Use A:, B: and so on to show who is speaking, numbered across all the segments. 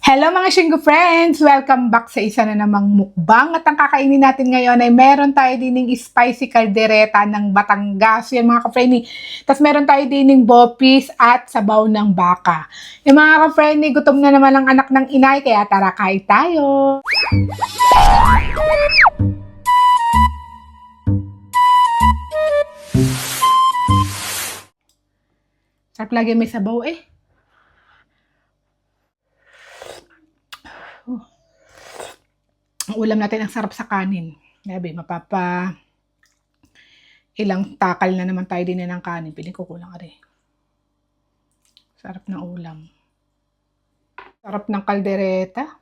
A: Hello mga Shingo friends! Welcome back sa isa na namang mukbang. At ang kakainin natin ngayon ay meron tayo dining spicy caldereta ng Batangas. Yan mga ka-friendly. Tapos meron tayo dining bopis at sabaw ng baka. Yung mga ka-friendly, gutom na naman ang anak ng inay, kaya tara kain tayo! Sarap lagi may sabaw eh. Ang ulam natin ang sarap sa kanin. Sabi, ilang takal na naman tayo din ng kanin. Piling ko kulang ka rin. Sarap ng ulam. Sarap ng kaldereta.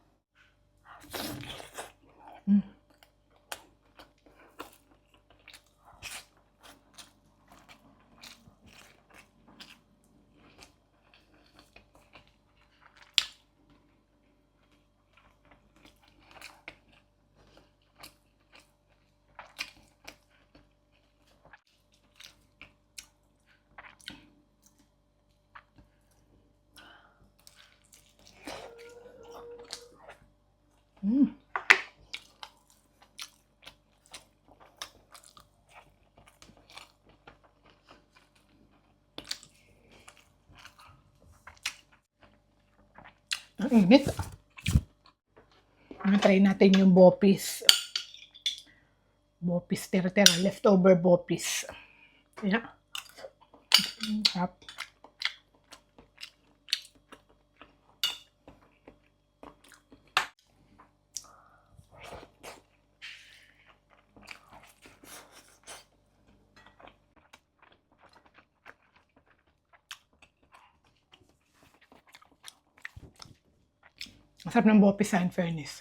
A: Ang init. Try natin yung bopis. Bopis tira-tira. Leftover bopis. Ayan. Sarap. Masarap ng bopis sa in fairness.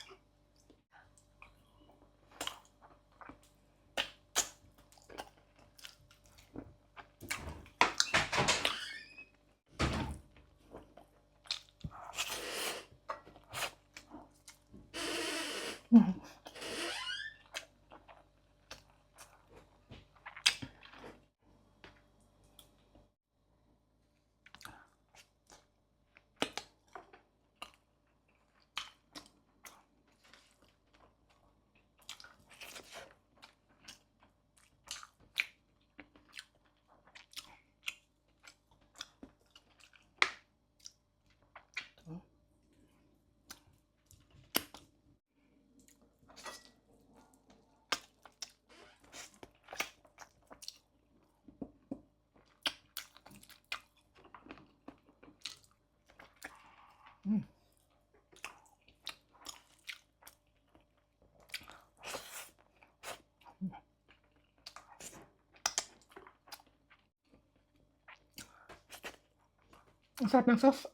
A: Ang sarap ng sauce.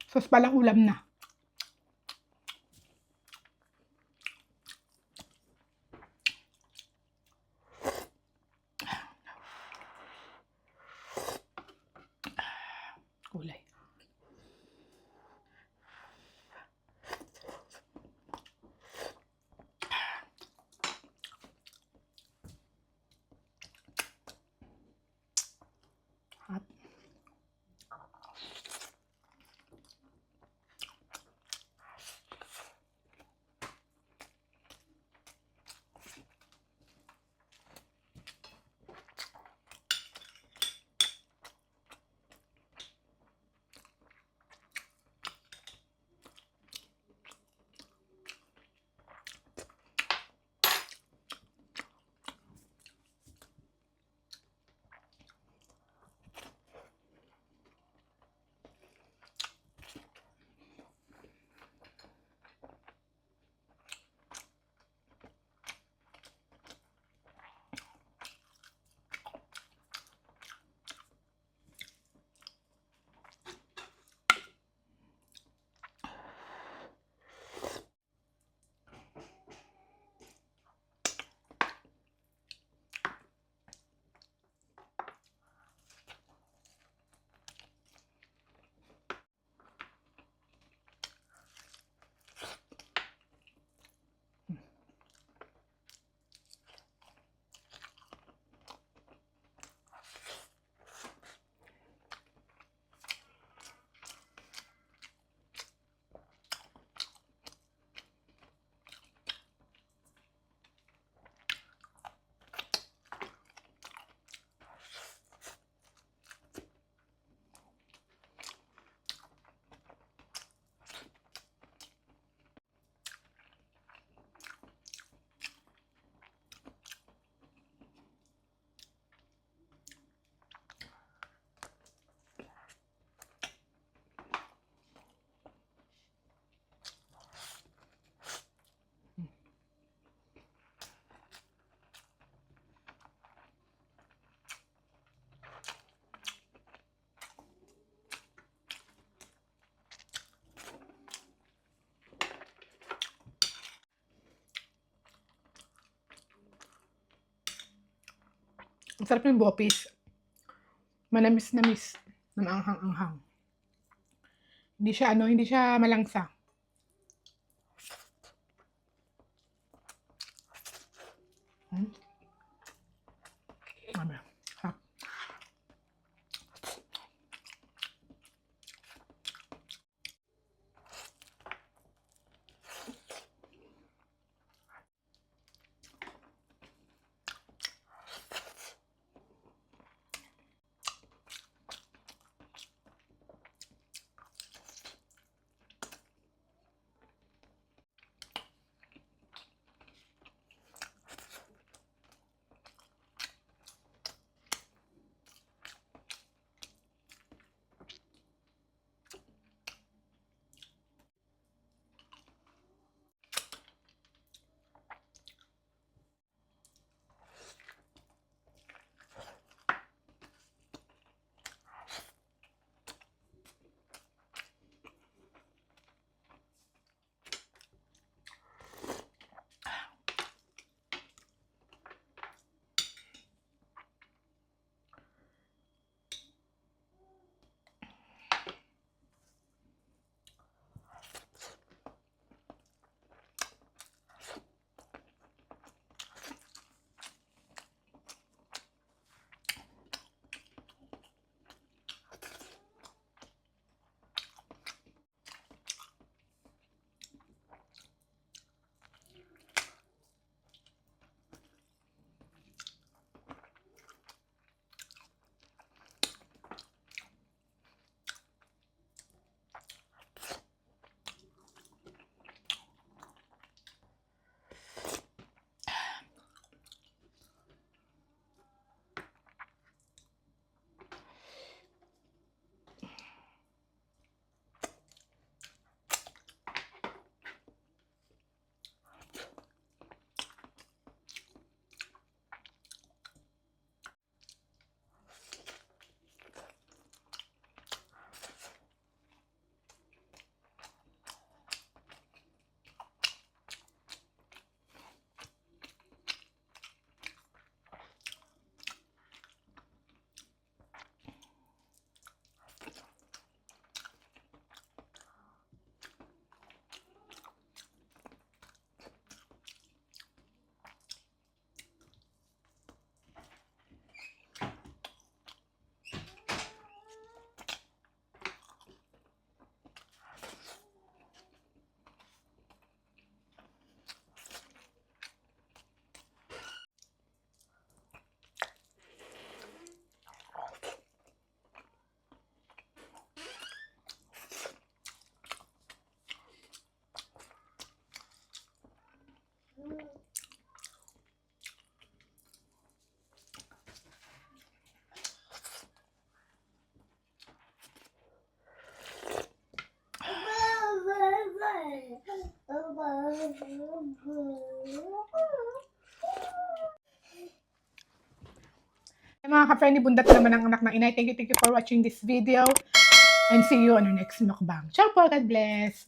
A: Sauce palang ulam na. Kulay. Hot. Ang sarap ng bopis. Manamis-namis. Mananghang-anghang. Hindi siya malangsa. Sabi, sarap. Mga ka-friendly, bundat naman ang anak ng inay. Thank you for watching this video. And see you on our next mukbang. Ciao po, God bless!